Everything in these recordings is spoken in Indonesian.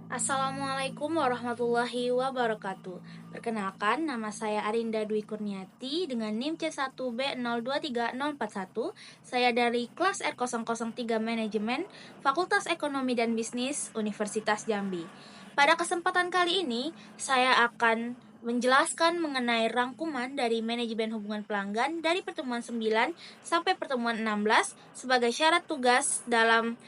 Assalamualaikum warahmatullahi wabarakatuh. Perkenalkan, nama saya Arinda Dwi Kurniati dengan NIM C1B023041. Saya dari kelas R003 Manajemen, Fakultas Ekonomi dan Bisnis, Universitas Jambi. Pada kesempatan kali ini, saya akan menjelaskan mengenai rangkuman dari manajemen hubungan pelanggan dari pertemuan 9 sampai pertemuan 16 sebagai syarat tugas dalam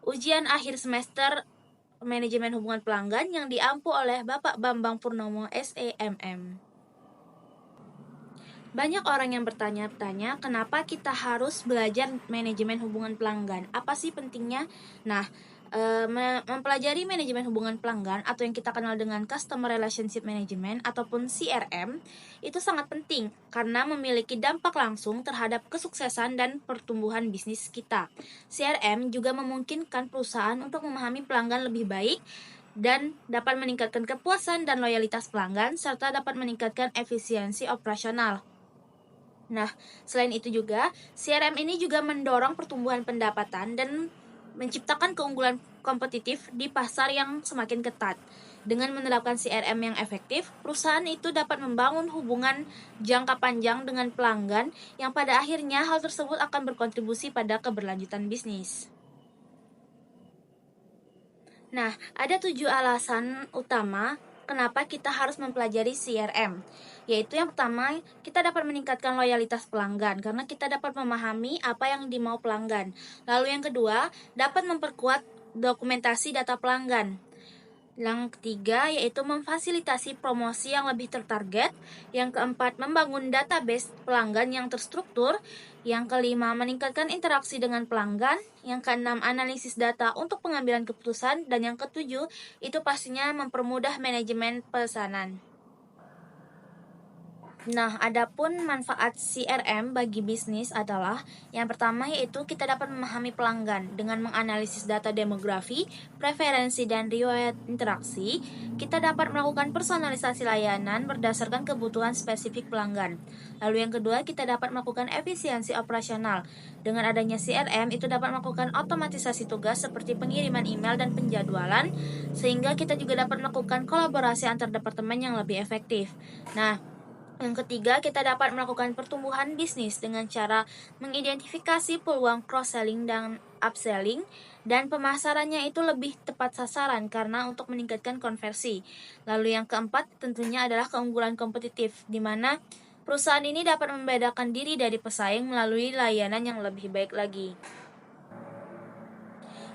ujian akhir semester manajemen hubungan pelanggan yang diampu oleh Bapak Bambang Purnomo SEMM. Banyak orang yang bertanya-tanya kenapa kita harus belajar manajemen hubungan pelanggan. Apa sih pentingnya? Nah, mempelajari manajemen hubungan pelanggan atau yang kita kenal dengan Customer Relationship Management ataupun CRM itu sangat penting karena memiliki dampak langsung terhadap kesuksesan dan pertumbuhan bisnis kita. CRM juga memungkinkan perusahaan untuk memahami pelanggan lebih baik dan dapat meningkatkan kepuasan dan loyalitas pelanggan serta dapat meningkatkan efisiensi operasional. Nah, selain itu juga, CRM ini juga mendorong pertumbuhan pendapatan dan menciptakan keunggulan kompetitif di pasar yang semakin ketat. Dengan menerapkan CRM yang efektif, perusahaan itu dapat membangun hubungan jangka panjang dengan pelanggan yang pada akhirnya hal tersebut akan berkontribusi pada keberlanjutan bisnis. Nah, ada 7 alasan utama kenapa kita harus mempelajari CRM. Yaitu yang pertama, kita dapat meningkatkan loyalitas pelanggan karena kita dapat memahami apa yang dimau pelanggan. Lalu yang kedua, dapat memperkuat dokumentasi data pelanggan. Yang ketiga yaitu memfasilitasi promosi yang lebih tertarget. Yang keempat, membangun database pelanggan yang terstruktur. Yang kelima, meningkatkan interaksi dengan pelanggan. Yang keenam, analisis data untuk pengambilan keputusan. Dan yang ketujuh, itu pastinya mempermudah manajemen pesanan. Nah, adapun manfaat CRM bagi bisnis adalah yang pertama yaitu kita dapat memahami pelanggan dengan menganalisis data demografi, preferensi, dan riwayat interaksi. Kita dapat melakukan personalisasi layanan berdasarkan kebutuhan spesifik pelanggan. Lalu yang kedua, kita dapat melakukan efisiensi operasional. Dengan adanya CRM, itu dapat melakukan otomatisasi tugas seperti pengiriman email dan penjadwalan, sehingga kita juga dapat melakukan kolaborasi antar departemen yang lebih efektif. Nah, yang ketiga, kita dapat melakukan pertumbuhan bisnis dengan cara mengidentifikasi peluang cross-selling dan upselling, dan pemasarannya itu lebih tepat sasaran karena untuk meningkatkan konversi. Lalu yang keempat tentunya adalah keunggulan kompetitif, di mana perusahaan ini dapat membedakan diri dari pesaing melalui layanan yang lebih baik lagi.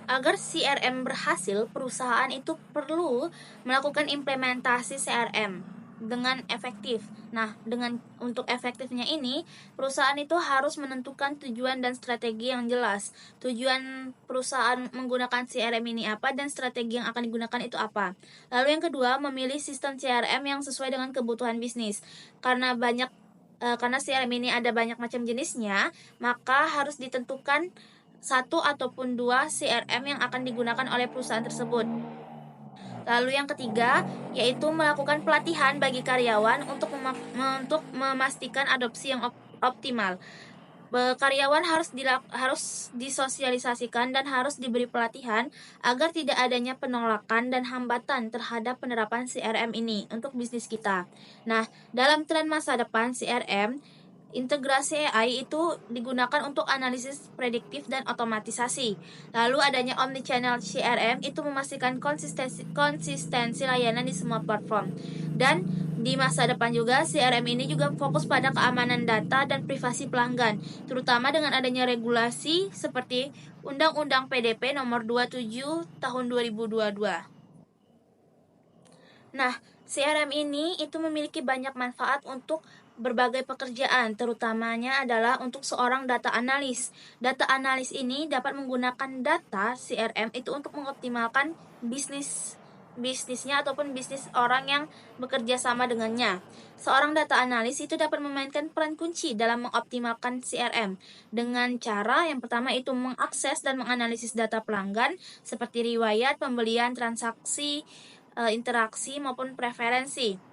Agar CRM berhasil, perusahaan itu perlu melakukan implementasi CRM dengan efektif. Nah, untuk efektifnya ini, perusahaan itu harus menentukan tujuan dan strategi yang jelas. Tujuan perusahaan menggunakan CRM ini apa dan strategi yang akan digunakan itu apa. Lalu yang kedua, memilih sistem CRM yang sesuai dengan kebutuhan bisnis. Karena CRM ini ada banyak macam jenisnya, maka harus ditentukan satu ataupun dua CRM yang akan digunakan oleh perusahaan tersebut. Lalu yang ketiga, yaitu melakukan pelatihan bagi karyawan untuk memastikan adopsi yang optimal. Karyawan harus disosialisasikan dan harus diberi pelatihan agar tidak adanya penolakan dan hambatan terhadap penerapan CRM ini untuk bisnis kita. Nah, dalam tren masa depan CRM, integrasi AI itu digunakan untuk analisis prediktif dan otomatisasi. Lalu adanya omnichannel CRM itu memastikan konsistensi layanan di semua platform. Dan di masa depan juga CRM ini juga fokus pada keamanan data dan privasi pelanggan, terutama dengan adanya regulasi seperti Undang-Undang PDP nomor 27 tahun 2022. Nah, CRM ini itu memiliki banyak manfaat untuk berbagai pekerjaan, terutamanya adalah untuk seorang data analis. Data analis ini dapat menggunakan data CRM itu untuk mengoptimalkan bisnisnya ataupun bisnis orang yang bekerja sama dengannya. Seorang data analis itu dapat memainkan peran kunci dalam mengoptimalkan CRM dengan cara yang pertama itu mengakses dan menganalisis data pelanggan seperti riwayat pembelian, transaksi, interaksi maupun preferensi.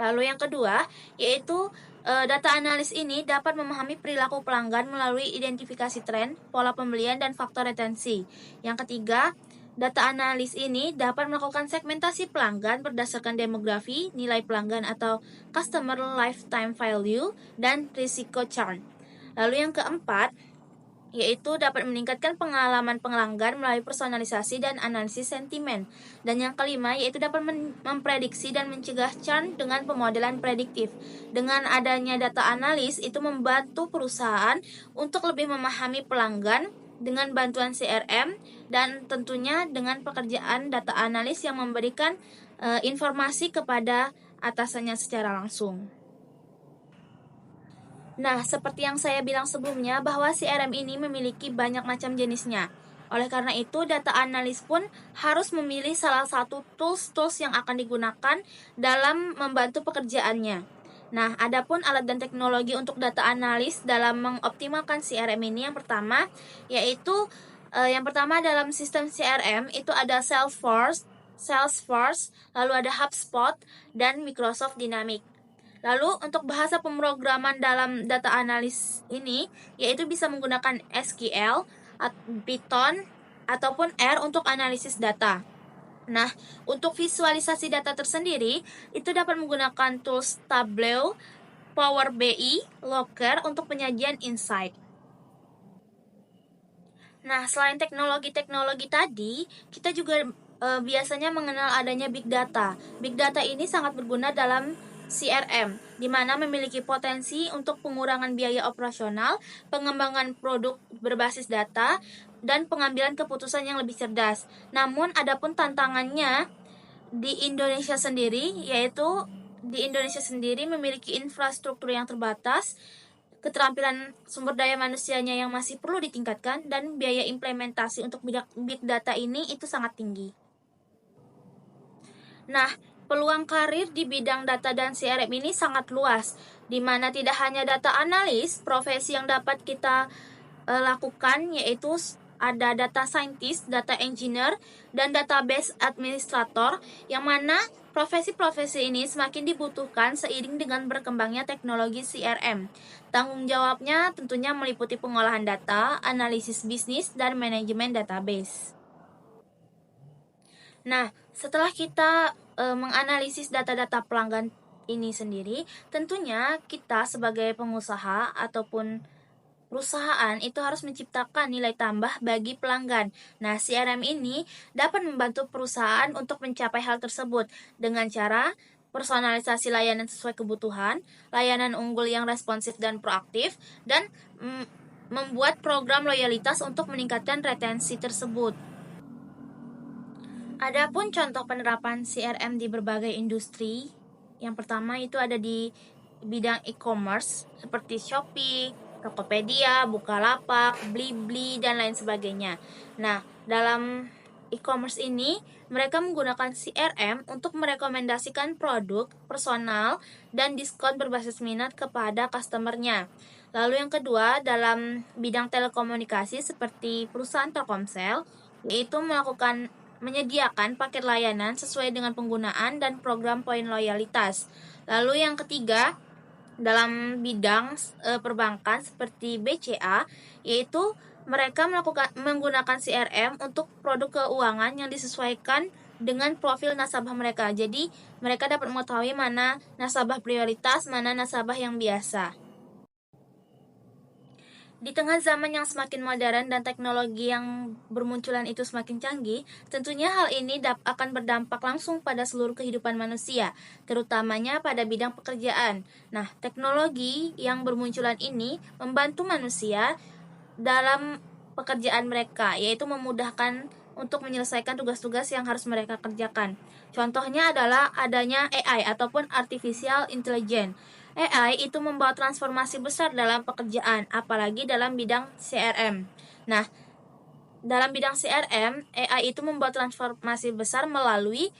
Lalu yang kedua, yaitu data analis ini dapat memahami perilaku pelanggan melalui identifikasi tren, pola pembelian, dan faktor retensi. Yang ketiga, Data analis ini dapat melakukan segmentasi pelanggan berdasarkan demografi, nilai pelanggan atau customer lifetime value, dan risiko churn. Lalu yang keempat, yaitu dapat meningkatkan pengalaman pelanggan melalui personalisasi dan analisis sentimen. Dan yang kelima, yaitu dapat memprediksi dan mencegah churn dengan pemodelan prediktif. Dengan adanya data analis, itu membantu perusahaan untuk lebih memahami pelanggan dengan bantuan CRM, dan tentunya dengan pekerjaan data analis yang memberikan informasi kepada atasannya secara langsung. Nah, seperti yang saya bilang sebelumnya, bahwa CRM ini memiliki banyak macam jenisnya. Oleh karena itu, data analis pun harus memilih salah satu tools-tools yang akan digunakan dalam membantu pekerjaannya. Nah, adapun alat dan teknologi untuk data analis dalam mengoptimalkan CRM ini, yang pertama dalam sistem CRM itu ada Salesforce, lalu ada HubSpot, dan Microsoft Dynamics. Lalu untuk bahasa pemrograman dalam data analis ini, yaitu bisa menggunakan SQL, Python, ataupun R untuk analisis data. Nah, untuk visualisasi data tersendiri, itu dapat menggunakan tools Tableau, Power BI, Looker untuk penyajian insight. Nah, selain teknologi-teknologi tadi, kita juga biasanya mengenal adanya Big Data. Big Data ini sangat berguna dalam CRM, di mana memiliki potensi untuk pengurangan biaya operasional, pengembangan produk berbasis data, dan pengambilan keputusan yang lebih cerdas. Namun, adapun tantangannya di Indonesia sendiri, yaitu di Indonesia sendiri memiliki infrastruktur yang terbatas, keterampilan sumber daya manusianya yang masih perlu ditingkatkan, dan biaya implementasi untuk big data ini itu sangat tinggi. Nah, peluang karir di bidang data dan CRM ini sangat luas, di mana tidak hanya data analis, profesi yang dapat kita lakukan yaitu ada data scientist, data engineer, dan database administrator, yang mana profesi-profesi ini semakin dibutuhkan seiring dengan berkembangnya teknologi CRM. Tanggung jawabnya tentunya meliputi pengolahan data, analisis bisnis, dan manajemen database. Nah, setelah kita menganalisis data-data pelanggan ini sendiri, tentunya kita sebagai pengusaha ataupun perusahaan itu harus menciptakan nilai tambah bagi pelanggan. Nah, CRM ini dapat membantu perusahaan untuk mencapai hal tersebut dengan cara personalisasi layanan sesuai kebutuhan, layanan unggul yang responsif dan proaktif, dan membuat program loyalitas untuk meningkatkan retensi tersebut. Adapun contoh penerapan CRM di berbagai industri, yang pertama itu ada di bidang e-commerce seperti Shopee, Tokopedia, Bukalapak, Blibli, dan lain sebagainya. Nah, dalam e-commerce ini, mereka menggunakan CRM untuk merekomendasikan produk, personal, dan diskon berbasis minat kepada customernya. Lalu yang kedua, dalam bidang telekomunikasi seperti perusahaan Telkomsel, yaitu menyediakan paket layanan sesuai dengan penggunaan dan program poin loyalitas. Lalu yang ketiga, dalam bidang perbankan seperti BCA, yaitu mereka menggunakan CRM untuk produk keuangan yang disesuaikan dengan profil nasabah mereka. Jadi, mereka dapat mengetahui mana nasabah prioritas, mana nasabah yang biasa. Di tengah zaman yang semakin modern dan teknologi yang bermunculan itu semakin canggih, tentunya hal ini akan berdampak langsung pada seluruh kehidupan manusia, terutamanya pada bidang pekerjaan. Nah, teknologi yang bermunculan ini membantu manusia dalam pekerjaan mereka, yaitu memudahkan untuk menyelesaikan tugas-tugas yang harus mereka kerjakan. Contohnya adalah adanya AI ataupun Artificial Intelligence. AI itu membawa transformasi besar dalam pekerjaan, apalagi dalam bidang CRM. Nah, dalam bidang CRM, AI itu membawa transformasi besar melalui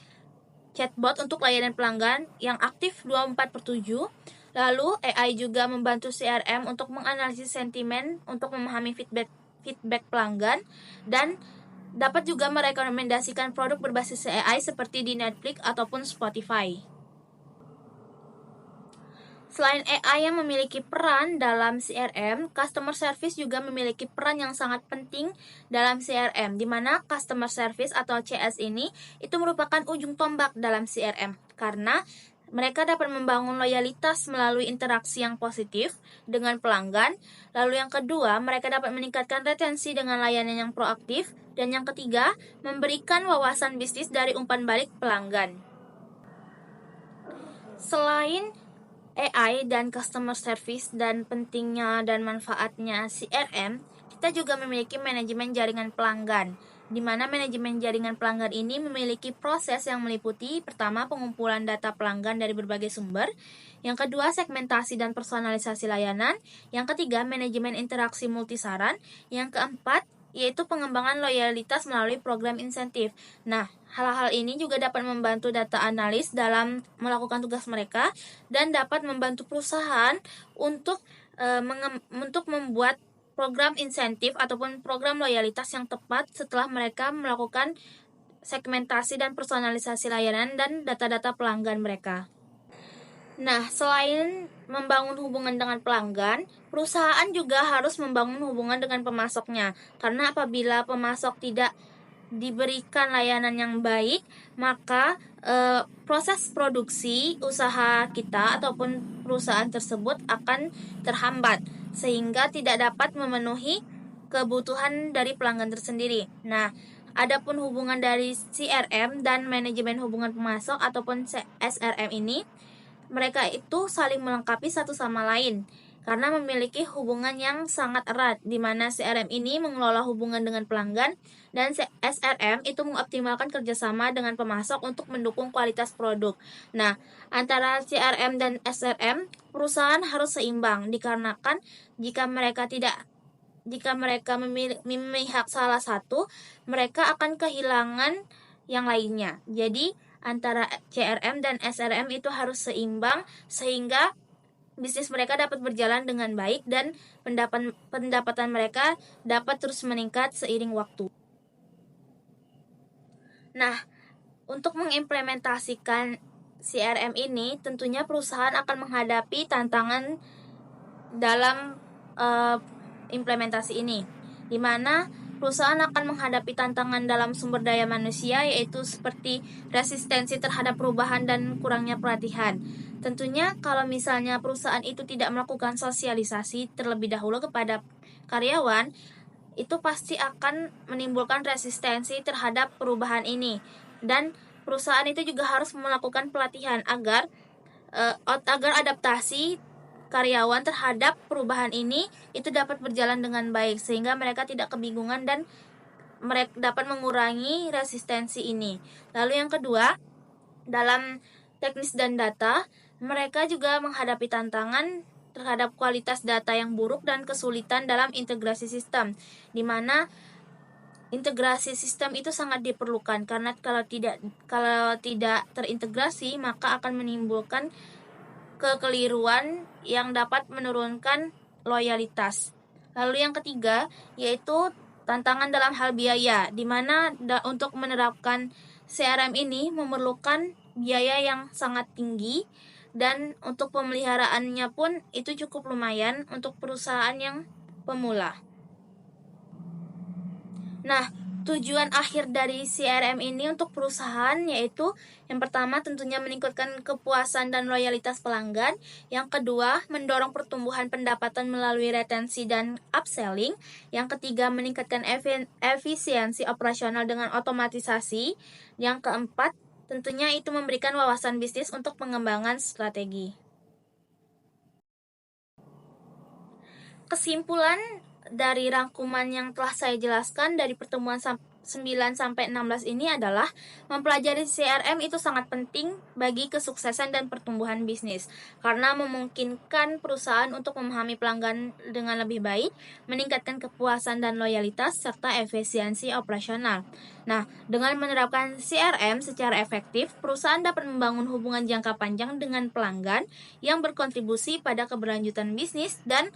chatbot untuk layanan pelanggan yang aktif 24/7. Lalu, AI juga membantu CRM untuk menganalisis sentimen, untuk memahami feedback pelanggan, dan dapat juga merekomendasikan produk berbasis AI seperti di Netflix ataupun Spotify. Selain AI yang memiliki peran dalam CRM, customer service juga memiliki peran yang sangat penting dalam CRM, di mana customer service atau CS ini itu merupakan ujung tombak dalam CRM, karena mereka dapat membangun loyalitas melalui interaksi yang positif dengan pelanggan. Lalu yang kedua, mereka dapat meningkatkan retensi dengan layanan yang proaktif. Dan yang ketiga, memberikan wawasan bisnis dari umpan balik pelanggan. Selain AI dan customer service dan pentingnya dan manfaatnya CRM, kita juga memiliki manajemen jaringan pelanggan, di mana manajemen jaringan pelanggan ini memiliki proses yang meliputi pertama pengumpulan data pelanggan dari berbagai sumber, yang kedua segmentasi dan personalisasi layanan, yang ketiga manajemen interaksi multisaran, yang keempat yaitu pengembangan loyalitas melalui program insentif. Nah, hal-hal ini juga dapat membantu data analis dalam melakukan tugas mereka dan dapat membantu perusahaan untuk membuat program insentif ataupun program loyalitas yang tepat setelah mereka melakukan segmentasi dan personalisasi layanan dan data-data pelanggan mereka. Nah, selain membangun hubungan dengan pelanggan, perusahaan juga harus membangun hubungan dengan pemasoknya. Karena apabila pemasok tidak diberikan layanan yang baik, maka proses produksi usaha kita ataupun perusahaan tersebut akan terhambat, sehingga tidak dapat memenuhi kebutuhan dari pelanggan tersendiri. Nah, adapun hubungan dari CRM dan manajemen hubungan pemasok ataupun SRM ini, mereka itu saling melengkapi satu sama lain karena memiliki hubungan yang sangat erat, di mana CRM ini mengelola hubungan dengan pelanggan dan SRM itu mengoptimalkan kerjasama dengan pemasok untuk mendukung kualitas produk. Nah, antara CRM dan SRM, perusahaan harus seimbang dikarenakan jika mereka memihak salah satu, mereka akan kehilangan yang lainnya. Jadi antara CRM dan SRM itu harus seimbang sehingga bisnis mereka dapat berjalan dengan baik dan pendapatan mereka dapat terus meningkat seiring waktu. Nah, untuk mengimplementasikan CRM ini, tentunya perusahaan akan menghadapi tantangan dalam implementasi ini, di mana perusahaan akan menghadapi tantangan dalam sumber daya manusia, yaitu seperti resistensi terhadap perubahan dan kurangnya pelatihan. Tentunya kalau misalnya perusahaan itu tidak melakukan sosialisasi terlebih dahulu kepada karyawan, itu pasti akan menimbulkan resistensi terhadap perubahan ini. Dan perusahaan itu juga harus melakukan pelatihan agar adaptasi karyawan terhadap perubahan ini itu dapat berjalan dengan baik sehingga mereka tidak kebingungan dan mereka dapat mengurangi resistensi ini. Lalu yang kedua, dalam teknis dan data, mereka juga menghadapi tantangan terhadap kualitas data yang buruk dan kesulitan dalam integrasi sistem, di mana integrasi sistem itu sangat diperlukan karena kalau tidak terintegrasi maka akan menimbulkan kekeliruan yang dapat menurunkan loyalitas. Lalu yang ketiga yaitu tantangan dalam hal biaya, di mana untuk menerapkan CRM ini memerlukan biaya yang sangat tinggi dan untuk pemeliharaannya pun itu cukup lumayan untuk perusahaan yang pemula. Nah, tujuan akhir dari CRM ini untuk perusahaan yaitu yang pertama tentunya meningkatkan kepuasan dan loyalitas pelanggan, yang kedua mendorong pertumbuhan pendapatan melalui retensi dan upselling, yang ketiga meningkatkan efisiensi operasional dengan otomatisasi, yang keempat tentunya itu memberikan wawasan bisnis untuk pengembangan strategi. Kesimpulan dari rangkuman yang telah saya jelaskan dari pertemuan 9-16 ini adalah mempelajari CRM itu sangat penting bagi kesuksesan dan pertumbuhan bisnis karena memungkinkan perusahaan untuk memahami pelanggan dengan lebih baik, meningkatkan kepuasan dan loyalitas serta efisiensi operasional. Nah, dengan menerapkan CRM secara efektif, perusahaan dapat membangun hubungan jangka panjang dengan pelanggan yang berkontribusi pada keberlanjutan bisnis dan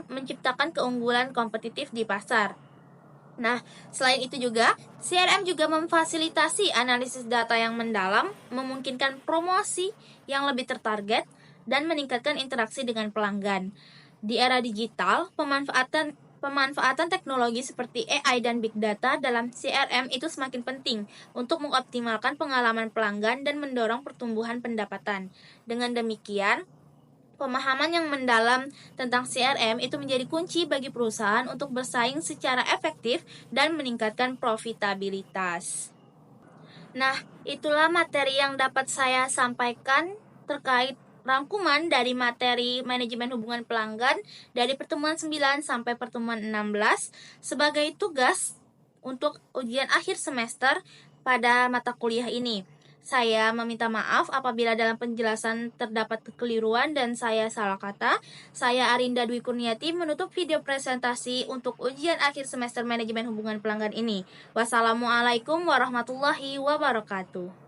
menciptakan keunggulan kompetitif di pasar. Nah, selain itu juga, CRM juga memfasilitasi analisis data yang mendalam, memungkinkan promosi yang lebih tertarget, dan meningkatkan interaksi dengan pelanggan. Di era digital, pemanfaatan teknologi seperti AI dan Big Data dalam CRM itu semakin penting untuk mengoptimalkan pengalaman pelanggan dan mendorong pertumbuhan pendapatan. Dengan demikian, pemahaman yang mendalam tentang CRM itu menjadi kunci bagi perusahaan untuk bersaing secara efektif dan meningkatkan profitabilitas. Nah, itulah materi yang dapat saya sampaikan terkait rangkuman dari materi manajemen hubungan pelanggan dari pertemuan 9 sampai pertemuan 16 sebagai tugas untuk ujian akhir semester pada mata kuliah ini. Saya meminta maaf apabila dalam penjelasan terdapat kekeliruan dan saya salah kata. Saya Arinda Dwi Kurniati menutup video presentasi untuk ujian akhir semester manajemen hubungan pelanggan ini. Wassalamualaikum warahmatullahi wabarakatuh.